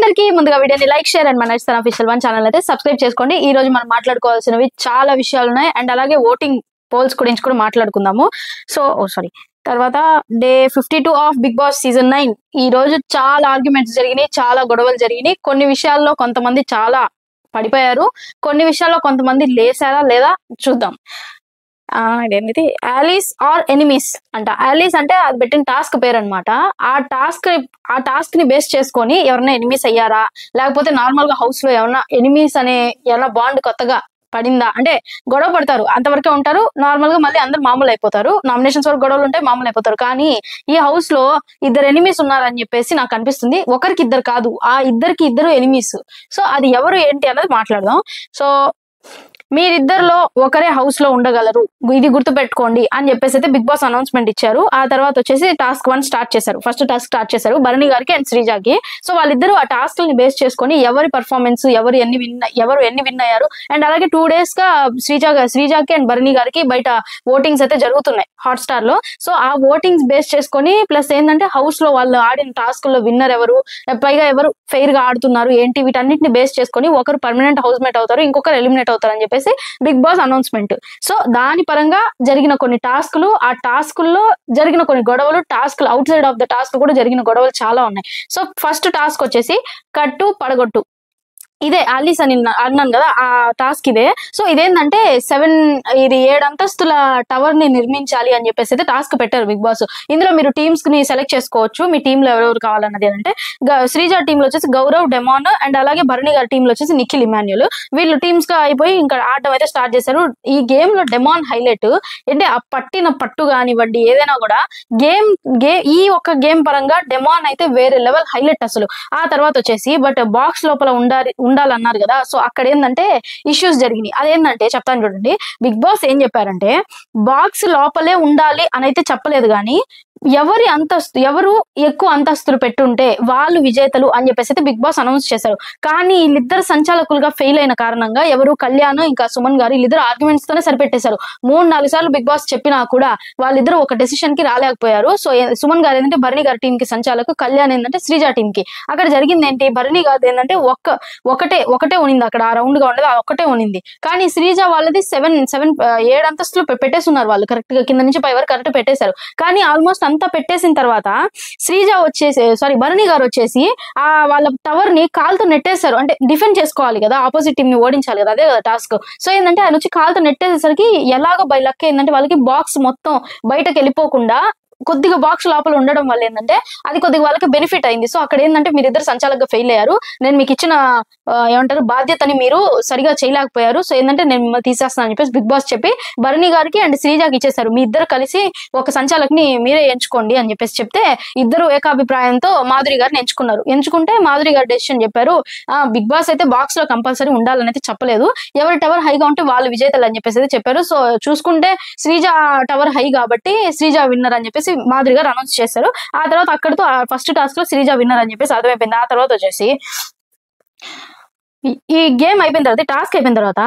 అందరికీ ముందుగా వీడియోని లైక్ షేర్ అండ్ మన ఇస్తాన్ అఫీషియల్ 1 ఛానల్ అయితే సబ్స్క్రైబ్ చేసుకోండి. ఈ రోజు మనం మాట్లాడుకోవాల్సినవి చాలా విషయాలు ఉన్నాయి అండ్ అలాగే ఓటింగ్ పోల్స్ గురించి కూడా మాట్లాడుకుందాము. సో తర్వాత day 52 of Big Boss season 9. ఈ రోజు చాలా ఆర్గ్యుమెంట్స్ జరిగినాయి, చాలా గొడవలు జరిగినాయి. కొన్ని విషయాల్లో కొంతమంది చాలా పడిపోయారు, కొన్ని విషయాల్లో కొంతమంది లేసారా లేదా చూద్దాం. ఇదేంటి ఆలిస్ ఆర్ ఎనిమీస్ అంట. ఆలిస్ అంటే అది పెట్టిన టాస్క్ పేరు అనమాట. ఆ టాస్క్ ని బేస్ చేసుకొని ఎవరైనా ఎనిమీస్ అయ్యారా, లేకపోతే నార్మల్ గా హౌస్ లో ఏమన్నా ఎనిమీస్ అనే ఏమన్నా బాండ్ కొత్తగా పడిందా అంటే గొడవ పడతారు, అంతవరకే ఉంటారు. నార్మల్ గా మళ్ళీ అందరు మామూలు అయిపోతారు. నామినేషన్స్ వరకు గొడవలు ఉంటాయి, మామూలు అయిపోతారు. కానీ ఈ హౌస్ లో ఇద్దరు ఎనిమీస్ ఉన్నారని చెప్పేసి నాకు అనిపిస్తుంది. ఒకరికి ఇద్దరు కాదు, ఆ ఇద్దరికి ఇద్దరు ఎనిమీస్. సో అది ఎవరు ఏంటి అన్నది మాట్లాడదాం. సో మీరిద్దరిలో ఒకరే హౌస్ లో ఉండగలరు, ఇది గుర్తు పెట్టుకోండి అని చెప్పేసి అయితే బిగ్ బాస్ అనౌన్స్మెంట్ ఇచ్చారు. ఆ తర్వాత వచ్చేసి టాస్క్ 1 స్టార్ట్ చేశారు. ఫస్ట్ టాస్క్ స్టార్ట్ చేశారు భరణి గారికి అండ్ శ్రీజాకి. సో వాళ్ళిద్దరు ఆ టాస్క్ ని బేస్ చేసుకొని ఎవరి పర్ఫార్మెన్స్, ఎవరు ఎన్ని విన్ అయ్యారు అండ్ అలాగే 2 days గా శ్రీజాకి అండ్ భరణి గారికి బయట ఓటింగ్స్ అయితే జరుగుతున్నాయి హాట్ స్టార్ లో. సో ఆ ఓటింగ్స్ బేస్ చేసుకొని ప్లస్ ఏంటంటే హౌస్ లో వాళ్ళు ఆడిన టాస్క్ లో విన్నర్ ఎవరు, పైగా ఎవరు ఫెయిర్ గా ఆడుతున్నారు ఏంటి, వీటన్నిటిని బేస్ చేసుకొని ఒకరు పర్మనెంట్ హౌస్ మేట్ అవుతారు, ఇంకొకరు ఎలిమినేట్ అవుతారు అని చెప్పేసి బిగ్ బాస్ అనౌన్స్మెంట్. సో దాని పరంగా జరిగిన కొన్ని టాస్కులు, ఆ టాస్కుల్లో జరిగిన కొన్ని గొడవలు, టాస్కులు out side of the task కూడా జరిగిన గొడవలు చాలా ఉన్నాయి. సో ఫస్ట్ టాస్క్ వచ్చేసి కట్టు పడగొట్టు. ఇదే ఆలిస్ అని అన్నాను కదా, ఆ టాస్క్ ఇదే. సో ఇదేంటంటే 7 అంతస్తుల టవర్ ని నిర్మించాలి అని చెప్పేసి అయితే టాస్క్ పెట్టారు బిగ్ బాస్. ఇందులో మీరు టీమ్స్ ని సెలెక్ట్ చేసుకోవచ్చు, మీ టీంలో ఎవరెవరు కావాలన్నది. అంటే శ్రీజ టీమ్ లో వచ్చేసి గౌరవ్, డెమాన్ అండ్ అలాగే భరణి గారి టీంలో వచ్చేసి నిఖిల్, ఇమాన్యుల్. వీళ్ళు టీమ్స్ గా అయిపోయి ఇంకా ఆడటం అయితే స్టార్ట్ చేశారు. ఈ గేమ్ లో డెమాన్ హైలైట్ అంటే ఆ పట్టిన పట్టు కానివ్వండి, ఏదైనా కూడా ఈ ఒక్క గేమ్ పరంగా డెమాన్ అయితే వేరే లెవెల్ హైలైట్ అసలు. ఆ తర్వాత వచ్చేసి బట్ బాక్స్ లోపల ఉండాలన్నారు కదా. సో అక్కడ ఏంటంటే ఇష్యూస్ జరిగినాయి. అదేంటంటే చెప్తాను చూడండి. బిగ్ బాస్ ఏం చెప్పారంటే బాక్స్ లోపలే ఉండాలి అని అయితే చెప్పలేదు, కానీ ఎవరు ఎక్కువ అంతస్తులు పెట్టుంటే వాళ్ళు విజేతలు అని చెప్పేసి అయితే బిగ్ బాస్ అనౌన్స్ చేశారు. కానీ వీళ్ళిద్దరు సంచాలకులుగా ఫెయిల్ అయిన కారణంగా ఎవరు కళ్యాణ్ ఇంకా సుమన్ గారు వీళ్ళిద్దరు ఆర్గ్యుమెంట్స్ తోనే సరిపెట్టేశారు. 3-4 సార్లు బిగ్ బాస్ చెప్పినా కూడా వాళ్ళిద్దరు ఒక డెసిషన్ కి రాలేకపోయారు. సో సుమన్ గారు ఏంటంటే భరణి గారి టీం కి సంచాలకు, కళ్యాణ్ ఏంటంటే శ్రీజ టీం కి. అక్కడ జరిగింది ఏంటి, భరణి గారు ఏంటంటే ఒకటే ఉనింది అక్కడ, ఆ రౌండ్ గా ఉండదు, ఒక్కటే ఉనింది. కానీ శ్రీజ వాళ్ళది 7 అంతస్తులు పెట్టేస్తున్నారు వాళ్ళు, కరెక్ట్ గా కింద నుంచి పై వరకు కరెక్ట్ పెట్టేశారు. కానీ ఆల్మోస్ట్ అంతా పెట్టేసిన తర్వాత భరణి గారు వచ్చేసి ఆ వాళ్ళ టవర్ ని కాలుతో నెట్టేశారు. అంటే డిఫెండ్ చేసుకోవాలి కదా, ఆపోజిట్ టీం ని ఓడించాలి కదా, అదే కదా టాస్క్. సో ఏంటంటే ఆయన వచ్చి కాలుతో నెట్టేసేసరికి ఎలాగో బై లక్ ఏంటంటే వాళ్ళకి బాక్స్ మొత్తం బయటకు వెళ్ళిపోకుండా కొద్దిగా బాక్స్ లోపల ఉండడం వల్ల ఏంటంటే అది కొద్దిగా వాళ్ళకి బెనిఫిట్ అయింది. సో అక్కడ ఏంటంటే మీరిద్దరు సంచాలకుగా ఫెయిల్ అయ్యారు, నేను మీకు ఇచ్చిన బాధ్యతని మీరు సరిగా చేయలేకపోయారు. సో ఏంటంటే నేను మిమ్మల్ని తీసేస్తాను అని చెప్పేసి బిగ్ బాస్ చెప్పి భరణి గారికి అండ్ శ్రీజాకి ఇచ్చేసారు. మీ ఇద్దరు కలిసి ఒక సంచాలకుని మీరే ఎంచుకోండి అని చెప్పేసి చెప్తే ఇద్దరు ఏకాభిప్రాయంతో మాధురి గారిని ఎంచుకుంటే మాధురి గారు డెసిషన్ చెప్పారు. బిగ్ బాస్ అయితే బాక్స్ లో కంపల్సరీ ఉండాలని అయితే చెప్పలేదు, ఎవరి టవర్ హైగా ఉంటే వాళ్ళు విజేతలు అని చెప్పేసి అయితే చెప్పారు. సో చూసుకుంటే శ్రీజ టవర్ హై కాబట్టి శ్రీజ విన్నర్ అని చెప్పేసి మాధురి గారు అనౌన్స్ చేశారు. ఆ తర్వాత అక్కడితో ఫస్ట్ టాస్క్ లో శ్రీజ విన్నర్ అని చెప్పేసి అర్థమైపోయింది. ఆ తర్వాత వచ్చేసి ఈ గేమ్ అయిపోయిన తర్వాత, టాస్క్ అయిపోయిన తర్వాత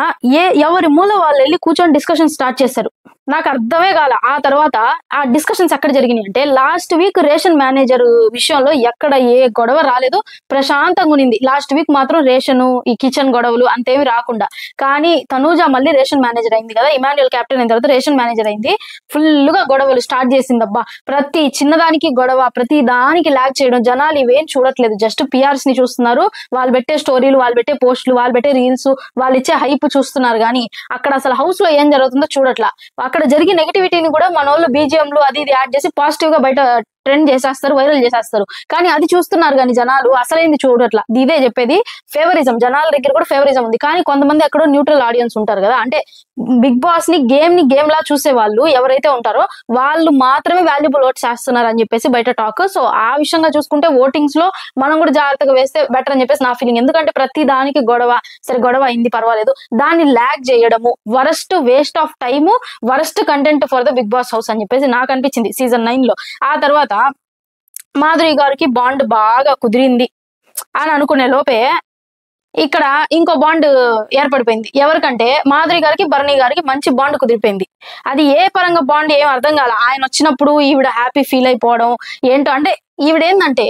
ఎవరి మూల వాళ్ళు వెళ్ళి కూర్చొని డిస్కషన్ స్టార్ట్ చేశారు. నాకు అర్థమే కాల. ఆ తర్వాత ఆ డిస్కషన్స్ ఎక్కడ జరిగినాయి అంటే లాస్ట్ వీక్ రేషన్ మేనేజర్ విషయంలో ఎక్కడ ఏ గొడవ రాలేదు, ప్రశాంతంగా ఉన్నింది. లాస్ట్ వీక్ మాత్రం రేషను, ఈ కిచెన్ గొడవలు అంతేమి రాకుండా. కానీ తనూజ మళ్ళీ రేషన్ మేనేజర్ అయింది కదా, ఇమాన్యుల్ కెప్టెన్ అయిన తర్వాత రేషన్ మేనేజర్ అయింది. ఫుల్ గా గొడవలు స్టార్ట్ చేసిందబ్బా. ప్రతి చిన్నదానికి గొడవ, ప్రతి దానికి ల్యాగ్ చేయడం. జనాలు ఇవేం చూడట్లేదు, జస్ట్ పిఆర్స్ ని చూస్తున్నారు. వాళ్ళు పెట్టే స్టోరీలు, వాళ్ళు పెట్టే పోస్టులు, వాళ్ళు పెట్టే రీల్స్, వాళ్ళు ఇచ్చే హైప్ చూస్తున్నారు. కానీ అక్కడ అసలు హౌస్ లో ఏం జరుగుతుందో చూడట్లా. అక్కడ జరిగే నెగిటివిటీని కూడా మన వాళ్ళు బీజిఎంలు అది ఇది యాడ్ చేసి పాజిటివ్ గా బయట ట్రెండ్ చేసేస్తారు, వైరల్ చేసేస్తారు. కానీ అది చూస్తున్నారు కానీ జనాలు అసలైంది చూడట్లా. ఇదే చెప్పేది, ఫేవరిజం. జనాల దగ్గర కూడా ఫేవరిజం ఉంది. కానీ కొంతమంది ఎక్కడో న్యూట్రల్ ఆడియన్స్ ఉంటారు కదా, అంటే బిగ్ బాస్ ని గేమ్ లా చూసే వాళ్ళు ఎవరైతే ఉంటారో వాళ్ళు మాత్రమే వాల్యుబుల్ ఓట్స్ చేస్తున్నారు అని చెప్పేసి బయట టాక్. సో ఆ విషయంగా చూసుకుంటే ఓటింగ్స్ లో మనం కూడా జాగ్రత్తగా వేస్తే బెటర్ అని చెప్పేసి నా ఫీలింగ్. ఎందుకంటే ప్రతి దానికి గొడవ అయింది పర్వాలేదు, దాన్ని ల్యాగ్ చేయడము worst, waste of time, worst content for the Big Boss house అని చెప్పేసి నాకు అనిపించింది సీజన్ 9 లో. ఆ తర్వాత మాధురి గారికి బాండ్ బాగా కుదిరింది అని అనుకునే లోపే ఇక్కడ ఇంకో బాండ్ ఏర్పడిపోయింది. ఎవరికంటే మాధురి గారికి భరణి గారికి మంచి బాండ్ కుదిరిపోయింది. అది ఏ పరంగా బాండ్ ఏం అర్థం కాల. ఆయన వచ్చినప్పుడు ఈవిడ హ్యాపీ ఫీల్ అయిపోవడం ఏంటో. అంటే ఈవిడేందంటే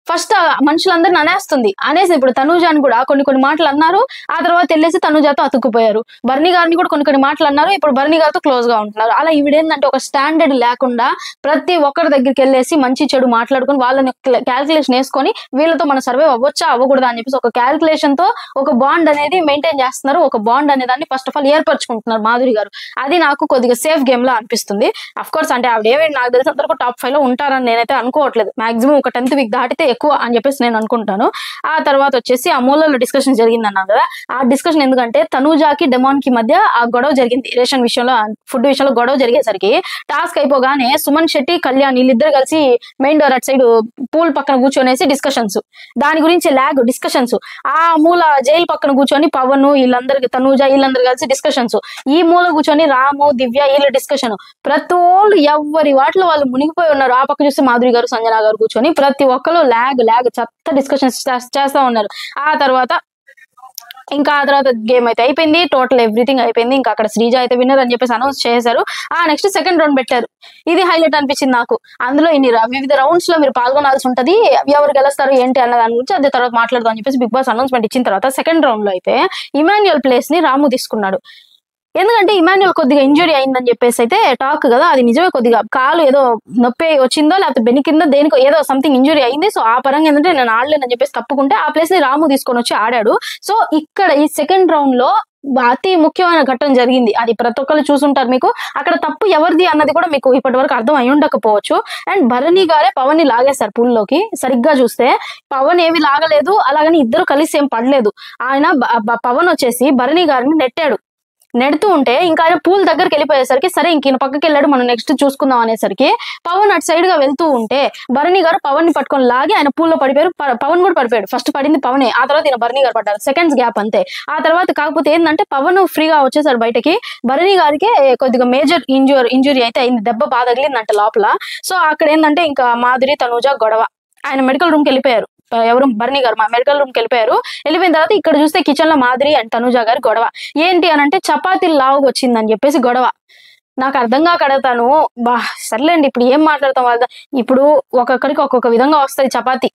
ఫస్ట్ మనుషులందరిని అనేస్తుంది. అనేసి ఇప్పుడు తనూజాని కూడా కొన్ని మాటలు అన్నారు, ఆ తర్వాత వెళ్ళేసి తనూజాతో అతుక్కుపోయారు. బర్నీ గారిని కూడా కొన్ని మాటలు అన్నారు, ఇప్పుడు బర్నీ గారితో క్లోజ్ గా ఉంటున్నారు. అలా ఈవిడేందంటే ఒక స్టాండర్డ్ లేకుండా ప్రతి ఒక్కరి దగ్గరికి వెళ్ళేసి మంచి చెడు మాట్లాడుకుని వాళ్ళని క్యాల్కులేషన్ వేసుకొని వీళ్ళతో మన సర్వైవ్ అవ్వచ్చా అవ్వకూడదా అని చెప్పేసి ఒక క్యాల్కులేషన్ తో ఒక బాండ్ అనేది మెయింటైన్ చేస్తున్నారు. ఒక బాండ్ అనే దాన్ని ఫస్ట్ ఆఫ్ ఆల్ ఏర్పరచుకుంటున్నారు మాధురి గారు. అది నాకు కొద్దిగా సేఫ్ గేమ్ లా అనిపిస్తుంది. అఫ్ కోర్స్ అంటే ఆవిడ ఏమైనా నాకు తెలిసినంతవరకు టాప్ 5 లో ఉంటారని నేనైతే అనుకోవట్లేదు. మాక్సిమం ఒక 10th వీక్ దాటితే ఎక్కువ అని చెప్పేసి నేను అనుకుంటాను. ఆ తర్వాత వచ్చేసి ఆ మూలలో డిస్కషన్ జరిగింది అన్నాను కదా, ఆ డిస్కషన్ ఎందుకంటే తనూజాకి డెమాన్ కి మధ్య ఆ గొడవ జరిగింది. రేషన్ విషయంలో ఫుడ్ విషయంలో గొడవ జరిగేసరికి టాస్క్ అయిపోగానే సుమన్ శెట్టి కళ్యాణ్ వీళ్ళిద్దరు కలిసి main door at side pool పక్కన కూర్చొనేసి డిస్కషన్స్, దాని గురించి లాగ్ డిస్కషన్స్. ఆ మూల జైలు పక్కన కూర్చొని పవన్ వీళ్ళందరికి తనూజ వీళ్ళందరూ కలిసి డిస్కషన్స్. ఈ మూల కూర్చొని రాము దివ్య వీళ్ళ డిస్కషన్. ప్రతి వాళ్ళు ఎవరి వాటిలో వాళ్ళు మునిగిపోయి ఉన్నారు. ఆ పక్క చూస్తే మాధురి గారు సంజన గారు కూర్చొని ప్రతి ఒక్కరు లాగ్ చెత్త డిస్కషన్స్ చేస్తా ఉన్నారు. ఆ తర్వాత గేమ్ అయితే అయిపోయింది, టోటల్ ఎవ్రీథింగ్ అయిపోయింది. ఇంకా అక్కడ శ్రీజ అయితే విన్నర్ అని చెప్పేసి అనౌన్స్ చేశారు. ఆ నెక్స్ట్ సెకండ్ రౌండ్ పెట్టారు. ఇది హైలైట్ అనిపించింది నాకు. అందులో వివిధ రౌండ్స్ లో మీరు పాల్గొనాల్సి ఉంటది, ఎవరు గెలుస్తారు ఏంటి అన్న దాని గురించి అదే తర్వాత మాట్లాడదాం అని చెప్పేసి బిగ్ బాస్ అనౌన్స్మెంట్ ఇచ్చిన తర్వాత సెకండ్ రౌండ్ లో అయితే ఇమాన్యుయల్ ప్లేస్ ని రాము తీసుకున్నాడు. ఎందుకంటే ఇమాన్యుయల్ కొద్దిగా ఇంజురీ అయిందని చెప్పేసి అయితే టాక్ కదా, అది నిజమే. కొద్దిగా కాలు ఏదో నొప్పి వచ్చిందో లేకపోతే బెనికిందో దేనికో ఏదో సంథింగ్ ఇంజురీ అయింది. సో ఆ పరంగా ఏంటంటే నేను ఆడలేనని చెప్పేసి తప్పుకుంటే ఆ ప్లేస్ ని రాము తీసుకొని వచ్చి ఆడాడు. సో ఇక్కడ ఈ సెకండ్ రౌండ్ లో అతి ముఖ్యమైన ఘట్టం జరిగింది. అది ప్రతి ఒక్కరు చూసుంటారు. మీకు అక్కడ తప్పు ఎవరిది అన్నది కూడా మీకు ఇప్పటి వరకు అర్థం అయి ఉండకపోవచ్చు. అండ్ భరణి గారే పవన్ ని లాగేశారు పూల్లోకి. సరిగ్గా చూస్తే పవన్ ఏమి లాగలేదు, అలాగని ఇద్దరు కలిసి ఏం పడలేదు. ఆయన పవన్ వచ్చేసి భరణి గారిని నెడుతూ ఉంటే ఇంకా ఆయన పూల్ దగ్గరికి వెళ్ళిపోయేసరికి సరే ఇంక ఈయన పక్కకి వెళ్ళాడు, మనం నెక్స్ట్ చూసుకుందాం అనేసరికి పవన్ అటు సైడ్ గా వెళ్తూ ఉంటే భరణి గారు పవన్ ని పట్టుకొని లాగి ఆయన పూల్లో పడిపోయారు. పవన్ కూడా పడిపోయాడు. ఫస్ట్ పడింది పవనే, ఆ తర్వాత ఈయన భరణి గారు పడ్డారు. సెకండ్స్ గ్యాప్ అంతే. ఆ తర్వాత కాకపోతే ఏంటంటే పవన్ ఫ్రీగా వచ్చేసాడు బయటకి. భరణి గారికి కొద్దిగా మేజర్ ఇంజురీ అయితే అయింది, దెబ్బ బాగా తగిలిందంట లోపల. సో అక్కడ ఏంటంటే ఇంకా మాధురి తనూజ గొడవ. ఆయన మెడికల్ రూమ్ కి వెళ్ళిపోయారు. ఎవరు భరణి గారు మెడికల్ రూమ్ కి వెళ్ళిపోయారు. వెళ్ళిపోయిన తర్వాత ఇక్కడ చూస్తే కిచెన్ లో మాధురి అండ్ తనూజ గారి గొడవ. ఏంటి అని అంటే చపాతీలు లావుగా వచ్చిందని చెప్పేసి గొడవ. నాకు అర్థంగా కడతాను సర్లేండి, ఇప్పుడు ఏం మాట్లాడతాం వాళ్ళ. ఇప్పుడు ఒక్కొక్కరికి ఒక్కొక్క విధంగా వస్తుంది చపాతీ.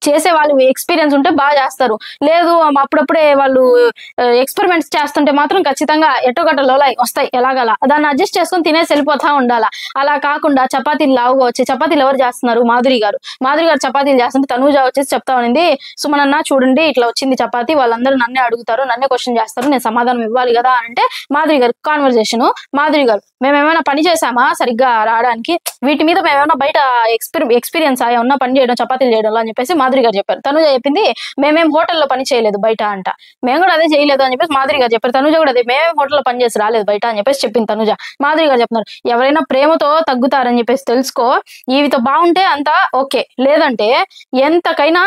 చేసే వాళ్ళు ఎక్స్పీరియన్స్ ఉంటే బాగా చేస్తారు, లేదు అప్పుడప్పుడే వాళ్ళు ఎక్స్పెరిమెంట్స్ చేస్తుంటే మాత్రం ఖచ్చితంగా ఎట్టోగట్ట లోలాయి వస్తాయి ఎలాగలా. దాన్ని అడ్జస్ట్ చేసుకుని తినేసి వెళ్ళిపోతా ఉండాలా. అలా కాకుండా చపాతీలు లావుగా వచ్చి చపాతీలు ఎవరు చేస్తున్నారు? మాధురి గారు చపాతీలు చేస్తుంటే తనూజ వచ్చేసి చెప్తా ఉన్నింది, సుమనన్న చూడండి ఇట్లా వచ్చింది చపాతీ, వాళ్ళందరూ నన్నే అడుగుతారు, నన్నే క్వశ్చన్ చేస్తారు, నేను సమాధానం ఇవ్వాలి కదా అంటే మాధురి గారు కాన్వర్జేషన్. మాధురి గారు మేమేమైనా పని చేసామా సరిగ్గా రావడానికి? వీటి మీద మేమేమైనా బయట ఎక్స్పీరియన్స్ ఏమన్నా పని చేయడం చపాతీలు చేయడం అని చెప్పేసి మాధురి గారు చెప్పారు. తనూజ చెప్పింది మేమేం హోటల్లో పని చేయలేదు బయట అంట. మేము కూడా అదే చేయలేదు అని చెప్పేసి మాధురి గారు చెప్పారు. తనూజ కూడా అదే మేమేం హోటల్లో పని చేసి రాలేదు బయట అని చెప్పేసి చెప్పింది తనూజ. మాధురి గారు చెప్తున్నారు ఎవరైనా ప్రేమతో తగ్గుతారని చెప్పేసి తెలుసుకో, ఈవితో బాగుంటే అంతా ఓకే, లేదంటే ఎంతకైనా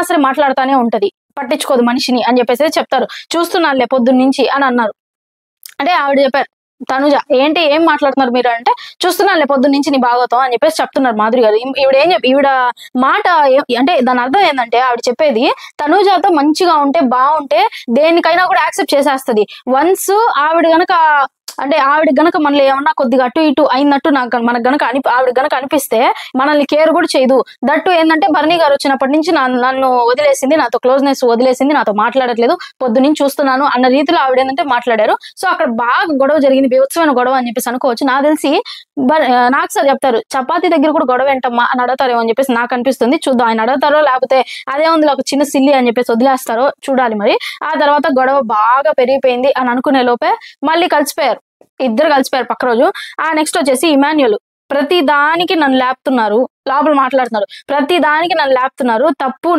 సరే మాట్లాడుతానే ఉంటది, పట్టించుకోదు మనిషిని అని చెప్పేసి చెప్తారు. చూస్తున్నానులే పొద్దున్న నుంచి అని అన్నారు. అంటే ఆవిడ చెప్పారు తనుజ ఏంటి ఏం మాట్లాడుతున్నారు మీరు అంటే, చూస్తున్నానులే పొద్దున్న నుంచి నీ భాగవతం అని చెప్పేసి చెప్తున్నారు మాధురి గారు. ఈవిడ మాట అంటే దాని అర్థం ఏంటంటే ఆవిడ చెప్పేది తనుజతో మంచిగా ఉంటే బాగుంటే దేనికైనా కూడా యాక్సెప్ట్ చేసేస్తుంది. వన్స్ ఆవిడ గనక మనలో ఏమన్నా కొద్దిగా అటు ఇటు అయినట్టు మనకు గనక ఆవిడ గనక అనిపిస్తే మనల్ని కేర్ కూడా చేయదు. దట్టు ఏంటంటే భరణి గారు వచ్చినప్పటి నుంచి నన్ను వదిలేసింది, నాతో క్లోజ్నెస్ వదిలేసింది, నాతో మాట్లాడట్లేదు, పొద్దున్నుంచి చూస్తున్నాను అన్న రీతిలో ఆవిడ ఏంటంటే మాట్లాడారు. సో అక్కడ బాగా గొడవ జరిగింది, బీభత్సమైన గొడవ అని చెప్పేసి అనుకోవచ్చు. నాకు తెలిసి నాకు సార్ చెప్తారు చపాతీ దగ్గర కూడా గొడవ ఏంటమ్మా అని అడుగుతారేమో అని చెప్పేసి నాకు అనిపిస్తుంది. చూద్దాం ఆయన అడుగుతారో లేకపోతే అదే ఉంది ఒక చిన్న సిల్లి అని చెప్పేసి వదిలేస్తారో చూడాలి మరి. ఆ తర్వాత గొడవ బాగా పెరిగిపోయింది అని అనుకునే లోపే మళ్ళీ ఇద్దరు కలిసిపోయారు పక్క రోజు. ఆ నెక్స్ట్ వచ్చేసి ఇమాన్యుయల్ ప్రతి దానికి నన్ను లేపుతున్నారు, లోపల మాట్లాడుతున్నారు, ప్రతి దానికి నన్ను లేపుతున్నారు, తప్పు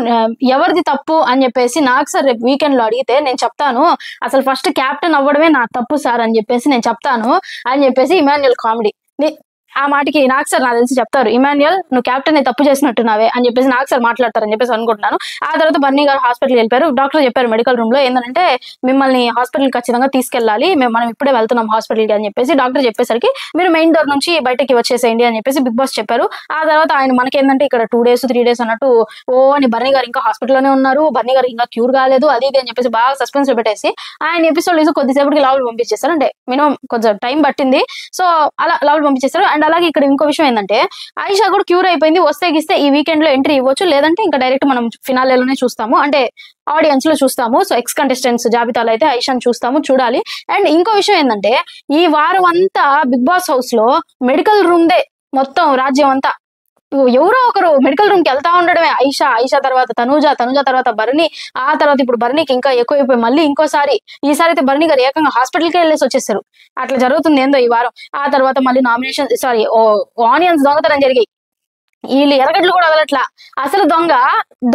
ఎవరిది తప్పు అని చెప్పేసి నాకు సార్ రేపు వీకెండ్ లో అడిగితే నేను చెప్తాను అసలు ఫస్ట్ క్యాప్టెన్ అవ్వడమే నా తప్పు సార్ అని చెప్పేసి నేను చెప్తాను అని చెప్పేసి ఇమాన్యుయల్ కామెడీ. ఆ మాటకి నాకు సార్ నాకు తెలిసి చెప్తారు ఇమాన్యుయల్ నువ్వు క్యాప్టెన్ తప్పు చేసినట్టున్నావే అని చెప్పేసి నాకు సార్ మాట్లాడతారని చెప్పేసి అనుకుంటున్నాను. ఆ తర్వాత బన్నీ గారు హాస్పిటల్కి వెళ్ళిపోయారు. డాక్టర్ చెప్పారు మెడికల్ రూమ్ లో ఏంటంటే మిమ్మల్ని హాస్పిటల్ ఖచ్చితంగా తీసుకెళ్ళాలి, మనం ఇప్పుడే వెళ్తున్నాం హాస్పిటల్కి అని చెప్పేసి డాక్టర్ చెప్పేసరికి మీరు మెయిన్ డోర్ నుంచి బయటకి వచ్చేసేయండి అని చెప్పేసి బిగ్ బాస్ చెప్పారు. ఆ తర్వాత ఆయన మనకేంటంటే ఇక్కడ 2 days 3 days అన్నట్టు అని బన్నీ గారు ఇంకా హాస్పిటల్లోనే ఉన్నారు, బన్నీ గారు ఇంకా క్యూర్ కాలేదు అది ఇది అని చెప్పేసి బాగా సస్పెన్స్ పెట్టేసి ఆయన ఎపిసోడ్ కొద్దిసేపటికి లోపల పంపించేశారు. అంటే మినిమం కొంచెం టైం పట్టింది. సో అలా లోపల పంపించేశారు. అండ్ అలాగే ఇక్కడ ఇంకో విషయం ఏంటంటే ఆయిషా కూడా క్యూర్ అయిపోయింది, వస్తే గిస్తే ఈ వీకెండ్ లో ఎంట్రీ ఇవ్వచ్చు, లేదంటే ఇంకా డైరెక్ట్ మనం ఫినాలేలోనే చూస్తాము, అంటే ఆడియన్స్ లో చూస్తాము. సో ఎక్స్ కంటెస్టెంట్స్ జాబితాలో అయితే ఆయిషాని చూస్తాము, చూడాలి. అండ్ ఇంకో విషయం ఏంటంటే ఈ వారం అంతా బిగ్ బాస్ హౌస్ లో మెడికల్ రూమ్ దే మొత్తం రాజ్యం అంతా. ఎవరో ఒకరు మెడికల్ రూమ్ కి వెళ్తా ఉండడమే. ఐషా తర్వాత తనూజ తర్వాత బర్ని, ఆ తర్వాత ఇప్పుడు బర్నీకి ఇంకా ఎక్కువైపోయి మళ్ళీ ఇంకోసారి ఈసారి అయితే బర్నీ గారు ఏకంగా హాస్పిటల్కే వెళ్ళేసి వచ్చేసారు. అట్లా జరుగుతుంది ఏందో ఈ వారం. ఆ తర్వాత మళ్ళీ నామినేషన్ ఆనియన్స్ దొంగతనం జరిగాయి. వీళ్ళు ఎరగడ్లు కూడా వదలట్లా. అసలు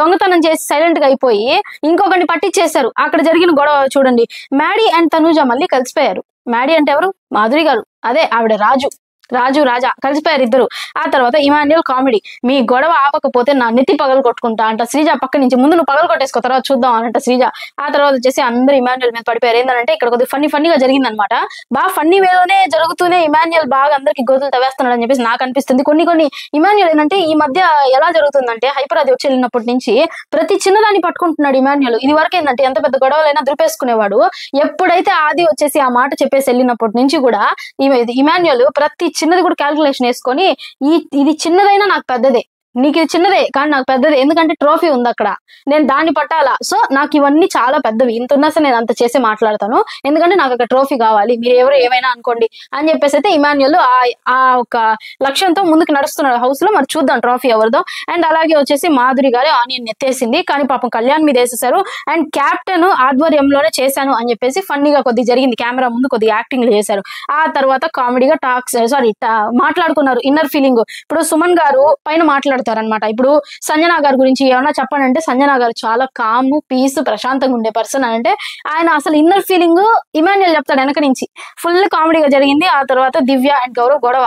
దొంగతనం చేసి సైలెంట్ గా అయిపోయి ఇంకొకరిని పట్టించేశారు. అక్కడ జరిగిన గొడవ చూడండి. మ్యాడీ అండ్ తనూజ మళ్ళీ కలిసిపోయారు. మ్యాడీ అంటే ఎవరు? మాధురి గారు, అదే ఆవిడ రాజా కలిసిపోయారు ఇద్దరు. ఆ తర్వాత ఇమాన్యుయల్ కామెడీ, మీ గొడవ ఆపకపోతే నా నెత్తి పగలు కొట్టుకుంటా అంట శ్రీజ పక్క నుంచి. ముందు నువ్వు పగలు కొట్టేసుకో, తర్వాత చూద్దాం అనంట శ్రీజ. ఆ తర్వాత వచ్చేసి అందరూ ఇమాన్యుయల్ మీద పడిపోయారు. ఏంటంటే ఇక్కడ కొద్దిగా ఫన్నీగా జరిగింది అనమాట. బాగా ఫన్నీ వేలోనే జరుగుతూనే ఇమాన్యుయల్ బాగా అందరికి గోతులు తవ్వేస్తున్నాడు అని చెప్పేసి నాకు అనిపిస్తుంది. కొన్ని ఇమాన్యుయల్ ఏంటంటే ఈ మధ్య ఎలా జరుగుతుందంటే హైపర్ అది వచ్చి వెళ్ళినప్పటి నుంచి ప్రతి చిన్నదాన్ని పట్టుకుంటున్నాడు ఇమాన్యుయల్. ఇది వరకు ఏంటంటే ఎంత పెద్ద గొడవలైనా దులిపేసుకునేవాడు. ఎప్పుడైతే ఆది వచ్చేసి ఆ మాట చెప్పేసి వెళ్ళినప్పటి నుంచి కూడా ఇమాన్యుయల్ ప్రతి చిన్నది కూడా క్యాల్కులేషన్ వేసుకొని ఇది చిన్నదైనా నాకు పెద్దదే, నీకు ఇది చిన్నదే కానీ నాకు పెద్దదే, ఎందుకంటే ట్రోఫీ ఉంది అక్కడ, నేను దాన్ని పట్టాలా, సో నాకు ఇవన్నీ చాలా పెద్దవి, ఇంత ఉన్నా సరే నేను అంత చేసి మాట్లాడతాను, ఎందుకంటే నాకు అక్కడ ట్రోఫీ కావాలి, మీరు ఎవరు ఏమైనా అనుకోండి అని చెప్పేసి అయితే ఇమాన్యుయల్ ఆ ఒక లక్ష్యంతో ముందుకు నడుస్తున్నాడు హౌస్ లో. మరి చూద్దాం ట్రోఫీ ఎవరిదో. అండ్ అలాగే వచ్చేసి మాధురి గారి ఆనియన్ ఎత్తేసింది, కానీ పాపం కళ్యాణ్ మీద వేసేసారు. అండ్ క్యాప్టెన్ ఆధ్వర్యంలోనే చేశాను అని చెప్పేసి ఫన్నీగా కొద్దిగా జరిగింది, కెమెరా ముందు కొద్దిగా యాక్టింగ్ చేశారు. ఆ తర్వాత కామెడీగా మాట్లాడుకున్నారు ఇన్నర్ ఫీలింగ్. ఇప్పుడు సుమన్ గారు పైన మాట్లాడతారనమాట. ఇప్పుడు సంజనా గారి గురించి ఏమన్నా చెప్పానంటే సంజనా గారు చాలా కామ్ పీస్ ప్రశాంతంగా ఉండే పర్సన్ అని అంటే ఆయన అసలు ఇన్నర్ ఫీలింగ్ ఇమాన్యుయల్ చెప్తాడు వెనక నుంచి. ఫుల్ కామెడీగా జరిగింది. ఆ తర్వాత దివ్య అండ్ గౌరవ్ గొడవ,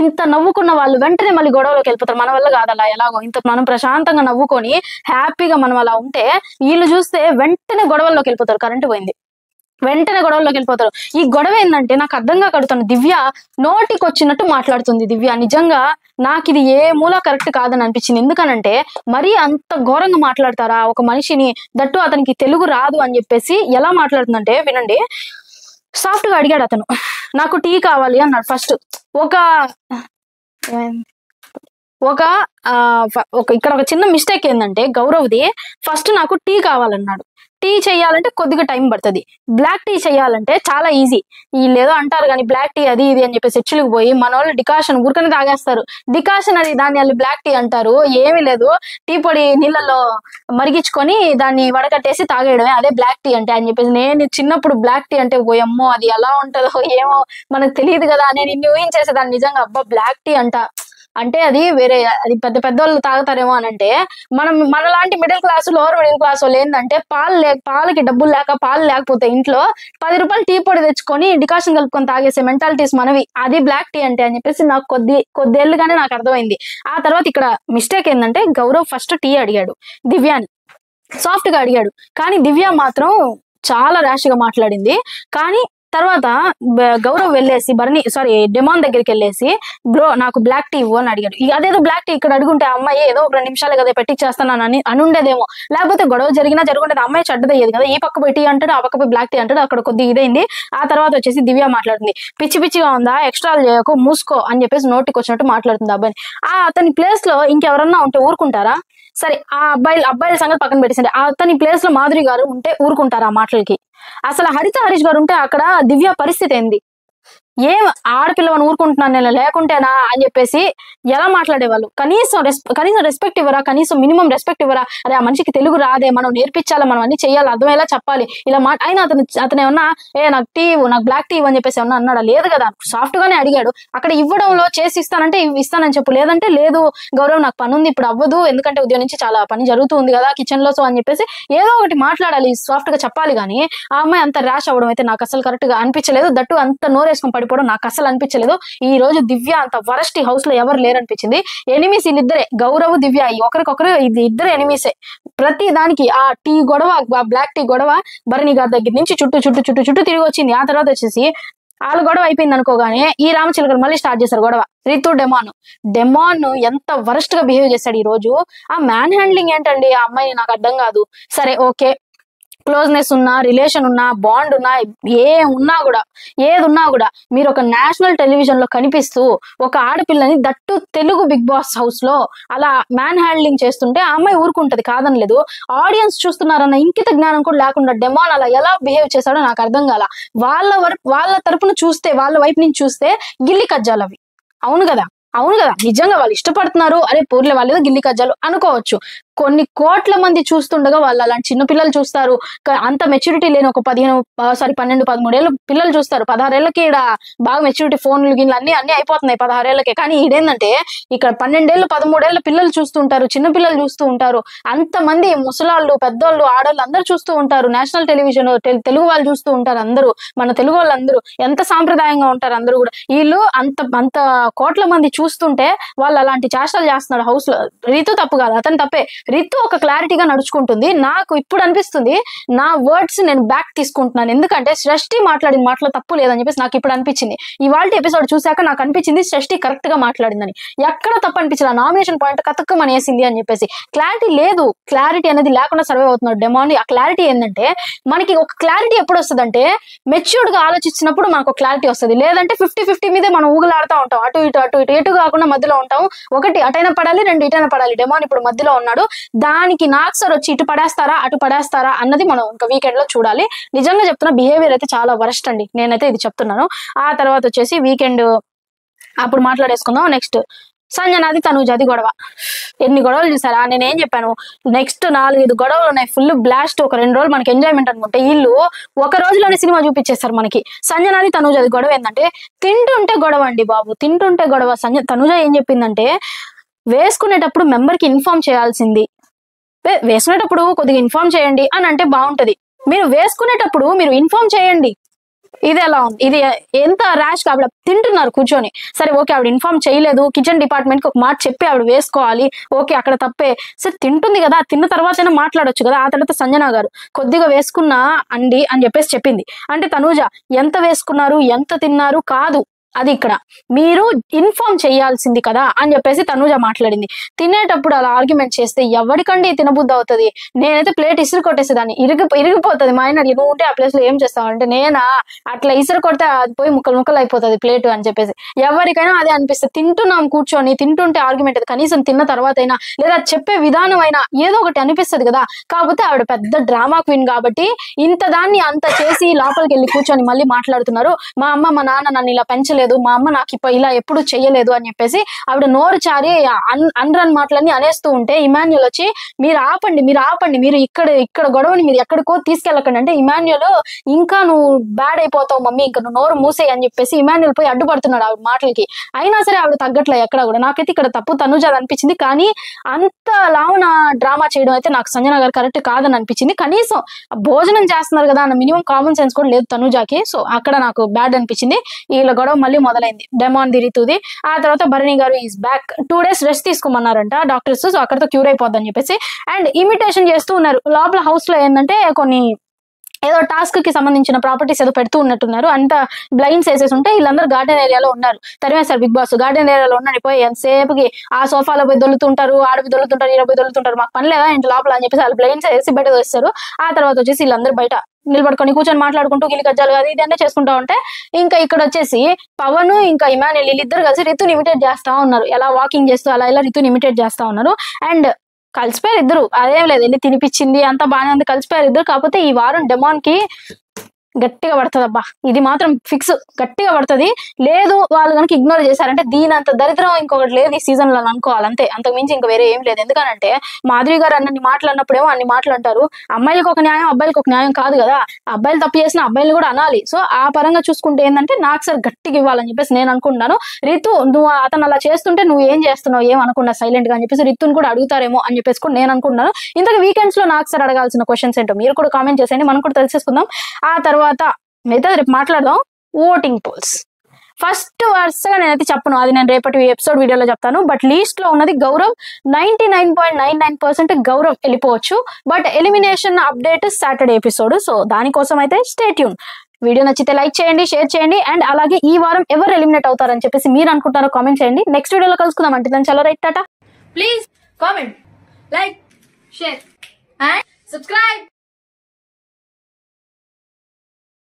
ఇంత నవ్వుకున్న వాళ్ళు వెంటనే మళ్ళీ గొడవలోకి వెళ్ళిపోతారు. మన వల్ల కాదు అలా, ఎలాగో ఇంత మనం ప్రశాంతంగా నవ్వుకొని హ్యాపీగా మనం అలా ఉంటే వీళ్ళు చూస్తే వెంటనే గొడవల్లోకి వెళ్ళిపోతారు. కరెంటు పోయింది, వెంటనే గొడవల్లోకి వెళ్ళిపోతారు. ఈ గొడవ ఏంటంటే నాకు అర్థంగా కడుతాను, దివ్య నోటికి వచ్చినట్టు మాట్లాడుతుంది. దివ్య నిజంగా నాకు ఇది ఏ మూల కరెక్ట్ కాదని అనిపించింది. ఎందుకనంటే మరీ అంత ఘోరంగా మాట్లాడతారా ఒక మనిషిని, దట్టు అతనికి తెలుగు రాదు అని చెప్పేసి. ఎలా మాట్లాడుతుందంటే వినండి. సాఫ్ట్ గా అడిగాడు అతను, నాకు టీ కావాలి అన్నాడు. ఫస్ట్ ఇక్కడ ఒక చిన్న మిస్టేక్ ఏంటంటే గౌరవ్ది, ఫస్ట్ నాకు టీ కావాలన్నాడు. టీ చేయాలంటే కొద్దిగా టైం పడుతుంది, బ్లాక్ టీ చేయాలంటే చాలా ఈజీ. వీళ్ళు ఏదో అంటారు కానీ బ్లాక్ టీ అది ఇది అని చెప్పేసి హెచ్చులకు పోయి మన వాళ్ళు డికాషన్ ఊరికనే తాగేస్తారు. డికాషన్ అది దాన్ని వాళ్ళు బ్లాక్ టీ అంటారు. ఏమీ లేదు, టీ పొడి నీళ్ళలో మరిగించుకొని దాన్ని వడకట్టేసి తాగేయడమే, అదే బ్లాక్ టీ అంటే అని చెప్పేసి. నేను చిన్నప్పుడు బ్లాక్ టీ అంటే పోయమ్మో అది ఎలా ఉంటుందో ఏమో మనకు తెలియదు కదా, నేను ఇన్ని ఊహించేసేదాన్ని. నిజంగా అబ్బా బ్లాక్ టీ అంటే అది వేరే, అది పెద్ద వాళ్ళు తాగుతారేమో అని అంటే మనలాంటి middle class lower middle class వాళ్ళు ఏంటంటే పాలకి డబ్బులు లేక పాలు లేకపోతే ఇంట్లో 10 రూపాయలు టీ పొడి తెచ్చుకొని డికాషన్ కలుపుకొని తాగేసే మెంటాలిటీస్ మనవి, అది బ్లాక్ టీ అంటే అని చెప్పేసి నాకు కొద్దేళ్ళుగానే నాకు అర్థమైంది. ఆ తర్వాత ఇక్కడ మిస్టేక్ ఏంటంటే గౌరవ్ ఫస్ట్ టీ అడిగాడు, దివ్యాని సాఫ్ట్ గా అడిగాడు, కానీ దివ్య మాత్రం చాలా ర్యాష్ గా మాట్లాడింది. కానీ తర్వాత గౌరవ్ వెళ్ళేసి డెమాన్ దగ్గరికి వెళ్ళేసి బ్రో నాకు బ్లాక్ టీ ఇవ్వు అని అడిగాడు. అదేదో బ్లాక్ టీ ఇక్కడ అడుగుంటే అమ్మాయి ఏదో ఒక 2 నిమిషాలు కదా పెట్టిచ్చేస్తాను అని ఉండేదేమో, లేకపోతే గొడవ జరుగుండేది, అమ్మాయి చెడ్డదయ్యేది కదా. ఈ పక్క పోయి టీ అంటాడు, ఆ పక్క పోయి బ్లాక్ టీ అంటాడు, అక్కడ కొద్దిగా ఇదైంది. ఆ తర్వాత వచ్చేసి దివ్య మాట్లాడుతుంది, పిచ్చిగా ఉందా, ఎక్స్ట్రాలు చేయకు, మూసుకో అని చెప్పేసి నోటికి వచ్చినట్టు మాట్లాడుతుంది అబ్బాయిని. అతని ప్లేస్ లో ఇంకెవరన్నా ఉంటే ఊరుకుంటారా? సరే ఆ అబ్బాయిల సంగతి పక్కన పెట్టేసండి, అతని ప్లేస్ లో మాధురి గారు ఉంటే ఊరుకుంటారా ఆ మాటలకి? అసలు హరీష్ గారు ఉంటే అక్కడ దివ్య పరిస్థితి ఏంది? ఏం ఆడపిల్లవని ఊరుకుంటున్నాను నేను లేకుంటేనా అని చెప్పేసి ఎలా మాట్లాడేవాళ్ళు? కనీసం రెస్పెక్ట్ ఇవ్వరా? కనీసం మినిమం రెస్పెక్ట్ ఇవ్వరా? అరే ఆ మనిషికి తెలుగు రాదే, మనం నేర్పించాలా, మనం అన్ని చెయ్యాలి, అర్థమయ్యేలా చెప్పాలి, ఇలా అయినా అతను ఏమన్నా నాకు బ్లాక్ టీ అని చెప్పేసి ఏమన్నా అన్నాడా? లేదు కదా, సాఫ్ట్ గానే అడిగాడు. అక్కడ ఇవ్వడంలో చేసి ఇస్తానంటే ఇస్తానని చెప్పు, లేదంటే లేదు గౌరవ్ నాకు పని ఉంది ఇప్పుడు అవ్వదు, ఎందుకంటే ఉదయం నుంచి చాలా పని జరుగుతుంది కదా కిచెన్ లో, సో అని చెప్పేసి ఏదో ఒకటి మాట్లాడాలి, సాఫ్ట్ గా చెప్పాలి. కానీ ఆ అమ్మాయి అంత ర్యాష్ అవ్వడం అయితే నాకు అసలు కరెక్ట్ గా అనిపించలేదు. దట్టు అంత నోరేసుకొని పడిపోవడం నాకు అసలు అనిపించలేదు. ఈ రోజు దివ్య అంత వరస్ట్ హౌస్ లో ఎవరు లేరనిపించింది. ఎనిమిస్ వీళ్ళిద్దరే, గౌరవ్ దివ్య, ఒకరికొకరు ఇద్దరు ఎనిమిసే. ప్రతి దానికి ఆ టీ గొడవ, బ్లాక్ టీ గొడవ భరణి గారి దగ్గర నుంచి చుట్టూ తిరిగి వచ్చింది. ఆ తర్వాత వచ్చేసి వాళ్ళ గొడవ అయిపోయింది అనుకోగానే ఈ రామచిలకలు మళ్ళీ స్టార్ట్ చేశారు గొడవ. రితు డెమాన్ ఎంత వరస్ట్ గా బిహేవ్ చేశాడు ఈ రోజు. ఆ మ్యాన్ హ్యాండ్లింగ్ ఏంటండి ఆ అమ్మాయిని, నాకు అర్థం కాదు. సరే ఓకే, క్లోజ్నెస్ ఉన్నా, రిలేషన్ ఉన్నా, బాండ్ ఉన్నా, ఏది ఉన్నా కూడా మీరు ఒక నేషనల్ టెలివిజన్ లో కనిపిస్తూ ఒక ఆడపిల్లని that Telugu Big Boss house లో అలా మ్యాన్ హ్యాండ్లింగ్ చేస్తుంటే ఆ అమ్మాయి ఊరుకుంటది, కాదనలేదు. ఆడియన్స్ చూస్తున్నారన్న ఇంకిత జ్ఞానం కూడా లేకుండా డెమాన్ అలా ఎలా బిహేవ్ చేశాడో నాకు అర్థం కాల. వాళ్ళ తరపున చూస్తే, వాళ్ళ వైపు నుంచి చూస్తే గిల్లి కజ్జాలు అవి. అవును కదా, నిజంగా వాళ్ళు ఇష్టపడుతున్నారు, అరే పూర్లే వాళ్ళు గిల్లి కజ్జాలు అనుకోవచ్చు. కొన్ని కోట్ల మంది చూస్తుండగా వాళ్ళు అలాంటి చిన్న పిల్లలు చూస్తారు, అంత మెచ్యూరిటీ లేని ఒక 12, 13 ఏళ్ళ పిల్లలు చూస్తారు. 16 ఏళ్ళకి ఇక్కడ బాగా మెచ్యూరిటీ, ఫోన్లు గిన్నెలు అన్ని అయిపోతున్నాయి 16 ఏళ్ళకే. కానీ ఇదేంటంటే ఇక్కడ 12 ఏళ్ళు 13 ఏళ్ళ పిల్లలు చూస్తుంటారు, చిన్న పిల్లలు చూస్తూ ఉంటారు. అంతమంది ముసలాళ్ళు, పెద్దోళ్ళు, ఆడవాళ్ళు అందరూ చూస్తూ ఉంటారు. నేషనల్ టెలివిజన్ తెలుగు వాళ్ళు చూస్తూ ఉంటారు. అందరూ మన తెలుగు వాళ్ళందరూ ఎంత సాంప్రదాయంగా ఉంటారు అందరూ కూడా. వీళ్ళు అంత కోట్ల మంది చూస్తుంటే వాళ్ళు అలాంటి చేష్టలు చేస్తున్నాడు హౌస్ లో. రితు తప్పు కాదు, అతను తప్పే. రితు ఒక క్లారిటీగా నడుచుకుంటుంది. నాకు ఇప్పుడు అనిపిస్తుంది, నా వర్డ్స్ నేను బ్యాక్ తీసుకుంటున్నాను. ఎందుకంటే సృష్టి మాట్లాడిన మాటలో తప్పు లేదని చెప్పేసి నాకు ఇప్పుడు అనిపించింది. ఇవాళ ఎపిసోడ్ చూశాక నాకు అనిపించింది సృష్టి కరెక్ట్ గా మాట్లాడిందని. ఎక్కడ తప్పు అనిపించింది, నామినేషన్ పాయింట్ కతక్కమని వేసింది అని చెప్పేసి. క్లారిటీ లేదు, క్లారిటీ అనేది లేకుండా సర్వే అవుతున్నాడు డెమాన్. ఆ క్లారిటీ ఏంటంటే, మనకి ఒక క్లారిటీ ఎప్పుడు వస్తుంది అంటే మెచ్యూర్డ్ గా ఆలోచించినప్పుడు మనకు క్లారిటీ వస్తుంది. లేదంటే 50-50 మీదే మనం ఊగులాడుతూ ఉంటాం, అటు ఇటు ఎటు కాకుండా మధ్యలో ఉంటాం. ఒకటి అటైనా పడాలి, 2 ఇటైనా పడాలి. డెమాన్ ఇప్పుడు మధ్యలో ఉన్నాడు. దానికి నాకు సార్ వచ్చి ఇటు పడేస్తారా అటు పడేస్తారా అన్నది మనం ఇంకా వీకెండ్ లో చూడాలి. నిజంగా చెప్తున్నా, బిహేవియర్ అయితే చాలా వరస్ట్ అండి, నేనైతే ఇది చెప్తున్నాను. ఆ తర్వాత వచ్చేసి వీకెండ్ అప్పుడు మాట్లాడేసుకుందాం. నెక్స్ట్ సంజనాది తనూజాది గొడవ. ఎన్ని గొడవలు చూసారా, నేనేం చెప్పాను, నెక్స్ట్ 4-5 గొడవలు ఉన్నాయి. Full blast. ఒక 2 రోజులు మనకి ఎంజాయ్మెంట్ అనుకుంటే వీళ్ళు ఒక రోజులోనే సినిమా చూపించేస్తారు మనకి. సంజనాది తనూజాది గొడవ ఏంటంటే, తింటుంటే గొడవ అండి బాబు, తింటుంటే గొడవ. తనూజ ఏం చెప్పిందంటే, వేసుకునేటప్పుడు మెంబర్ కి ఇన్ఫార్మ్ చేయాల్సింది, వేసుకునేటప్పుడు కొద్దిగా ఇన్ఫార్మ్ చేయండి అని అంటే బాగుంటది. మీరు వేసుకునేటప్పుడు మీరు ఇన్ఫార్మ్ చేయండి. ఇది ఎలా ఉంది, ఇది ఎంత ర్యాష్. ఆవిడ తింటున్నారు కూర్చొని, సరే ఓకే ఆవిడ ఇన్ఫార్మ్ చేయలేదు, కిచెన్ డిపార్ట్మెంట్ కి ఒక మాట చెప్పి ఆవిడ వేసుకోవాలి, ఓకే అక్కడ తప్పే. సరే తింటుంది కదా, తిన్న తర్వాత మాట్లాడొచ్చు కదా. ఆ తర్వాత సంజన గారు కొద్దిగా వేసుకున్నా అండి అని చెప్పేసి చెప్పింది. అంటే తనూజ ఎంత వేసుకున్నారు, ఎంత తిన్నారు కాదు, అది ఇక్కడ మీరు ఇన్ఫార్మ్ చేయాల్సింది కదా అని చెప్పేసి తనూజ మాట్లాడింది. తినేటప్పుడు అలా ఆర్గ్యుమెంట్ చేస్తే ఎవరికండి తినబుద్ధి అవుతుంది. నేనైతే ప్లేట్ ఇసురు కొట్టేసేదాన్ని, ఇరిగిపోతుంది. మా ఆయన నువ్వు ఉంటే ఆ ప్లేస్ లో ఏం చేస్తావు అంటే, నేనా అట్లా ఇసురు కొడితే అది పోయి ముక్కలు అయిపోతుంది ప్లేట్ అని చెప్పేసి. ఎవరికైనా అదే అనిపిస్తుంది. తింటున్నాం కూర్చొని, తింటుంటే ఆర్గ్యుమెంట్ అది కనీసం తిన్న తర్వాత అయినా, లేదా చెప్పే విధానం అయినా ఏదో ఒకటి అనిపిస్తుంది కదా. కాకపోతే ఆవిడ పెద్ద డ్రామా క్వీన్ కాబట్టి ఇంత దాన్ని అంత చేసి లోపలికి వెళ్ళి కూర్చొని మళ్ళీ మాట్లాడుతున్నారు. మా అమ్మ మా నాన్న నన్ను ఇలా పెంచలేదు, మా అమ్మ నాకు ఇలా ఎప్పుడు చెయ్యలేదు అని చెప్పేసి ఆవిడ నోరు చారి అన్రన్ మాటలన్నీ అనేస్తూ ఉంటే ఇమాన్యుల్ వచ్చి మీరు ఆపండి, మీరు ఇక్కడ గొడవని మీరు ఎక్కడికో తీసుకెళ్ళకండి అంటే, ఇమాన్యుల్ ఇంకా నువ్వు బ్యాడ్ అయిపోతావు మమ్మీ, ఇంకా నువ్వు నోరు మూసేయి అని చెప్పేసి ఇమాన్యుల్ పోయి అడ్డుపడుతున్నాడు ఆవిడ మాటలకి. అయినా సరే ఆవిడ తగ్గట్లే ఎక్కడ కూడా. నాకైతే ఇక్కడ తప్పు తనూజ అనిపించింది. కానీ అంత లావున డ్రామా చేయడం అయితే నాకు సంజన గారు కరెక్ట్ కాదని అనిపించింది. కనీసం భోజనం చేస్తున్నారు కదా అన్న మినిమం కామన్ సెన్స్ కూడా లేదు తనూజాకి. సో అక్కడ నాకు బ్యాడ్ అనిపించింది. వీళ్ళ గొడవ మళ్ళీ మొదలైంది, డెమాన్ ది రితుది. ఆ తర్వాత భరణి గారు ఈజ్ బ్యాక్. 2 days రెస్ట్ తీసుకోమన్నారంట డాక్టర్స్. సో అక్కడతో క్యూర్ అయిపోద్దని చెప్పేసి అండ్ ఇమిటేషన్ చేస్తూ ఉన్నారు. లోపల హౌస్ లో ఏంటంటే కొన్ని ఏదో టాస్క్ కి సంబంధించిన ప్రాపర్టీస్ ఏదో పెడుతూ ఉన్నట్టున్నారు. అంత బ్లైండ్స్ వేసేసి ఉంటే వీళ్ళందరూ గార్డెన్ ఏరియాలో ఉన్నారు. తరిమేశారు బిగ్ బాస్. గార్డెన్ ఏరియాలో ఉన్నాడు పోయి ఎంతసేపుకి ఆ సోఫాలో పోయి దొల్లుతుంటారు, ఆడపోయి దొల్లుతుంటారు, ఈడపోయి దొల్లుతుంటారు, మాకు పని లేదా ఇంటి లోపల అని చెప్పేసి వాళ్ళు బ్లైండ్స్ వేసి బయట వేస్తారు. ఆ తర్వాత వచ్చేసి వీళ్ళందరూ బయట నిలబడుకొని కూర్చొని మాట్లాడుకుంటూ గిల్లి కజ్జాలు అది ఇది అంటే చేసుకుంటా ఉంటే, ఇంకా ఇక్కడ వచ్చేసి పవన్ ఇంకా ఇమాన్యుల్ వీళ్ళిద్దరు కలిసి రితుని ఇమిటేట్ చేస్తా ఉన్నారు. ఎలా వాకింగ్ చేస్తూ అలా ఇలా రితుని ఇమిటేట్ చేస్తా ఉన్నారు. అండ్ కలిసిపోయారు ఇద్దరు, అదేం లేదు వెళ్ళి తినిపించింది అంతా బాగానే ఉంది, కలిసిపోయారు ఇద్దరు. కాకపోతే ఈ వారం డెమాన్ కి గట్టిగా పడుతుంది అబ్బా, ఇది మాత్రం ఫిక్స్, గట్టిగా పడుతుంది. లేదు వాళ్ళు కనుక ఇగ్నోర్ చేశారంటే దీని అంత దరిద్రం ఇంకొకటి లేదు ఈ సీజన్ లో అనుకోవాలి, అంతే, అంతకు మించి ఇంకా వేరే ఏం లేదు. ఎందుకనంటే మాధురి గారు అన్ని మాటలు అన్నప్పుడేమో అన్ని మాటలు అంటారు. అమ్మాయిలకు ఒక న్యాయం, అబ్బాయిలకు ఒక న్యాయం కాదు కదా. అబ్బాయిలు తప్పు చేసిన అబ్బాయిలు కూడా అనాలి. సో ఆ పరంగా చూసుకుంటే ఏంటంటే నాకు సార్ గట్టిగా ఇవ్వాలని చెప్పేసి నేను అనుకుంటున్నాను. రితు నువ్వు అతను అలా చేస్తుంటే నువ్వు ఏం చేస్తున్నావు ఏం అనుకున్నా సైలెంట్ గా అని చెప్పేసి రితుని కూడా అడుగుతారేమో అని చెప్పేసి కూడా నేను అనుకుంటున్నాను. ఇంతకు వీకెండ్స్ లో నాకు సార్ అడగాల్సిన క్వశ్చన్స్ ఏంటో మీరు కూడా కామెంట్ చేసేయండి, మనం కూడా తెలిసేసుకుందాం. ఆ తర్వాత మిగతా రేపు మాట్లాడదాం. ఓటింగ్ పోల్స్ ఫస్ట్ వరుసగా నేనైతే చెప్పను, అది నేను రేపటి ఎపిసోడ్ వీడియోలో చెప్తాను. బట్ లీస్ట్ లో ఉన్నది గౌరవ్. 99.99% గౌరవ్ వెళ్ళిపోవచ్చు. But elimination update Saturday episode. So దానికోసం అయితే స్టే ట్యూన్. వీడియో నచ్చితే లైక్ చేయండి, షేర్ చేయండి. అండ్ అలాగే ఈ వారం ఎవరు ఎలిమినేట్ అవుతారని చెప్పేసి మీరు అనుకుంటారో కామెంట్ చేయండి. నెక్స్ట్ వీడియోలో కలుసుకుందాం. అంటే దాని చాలా right Tata. Please comment, like, share and subscribe.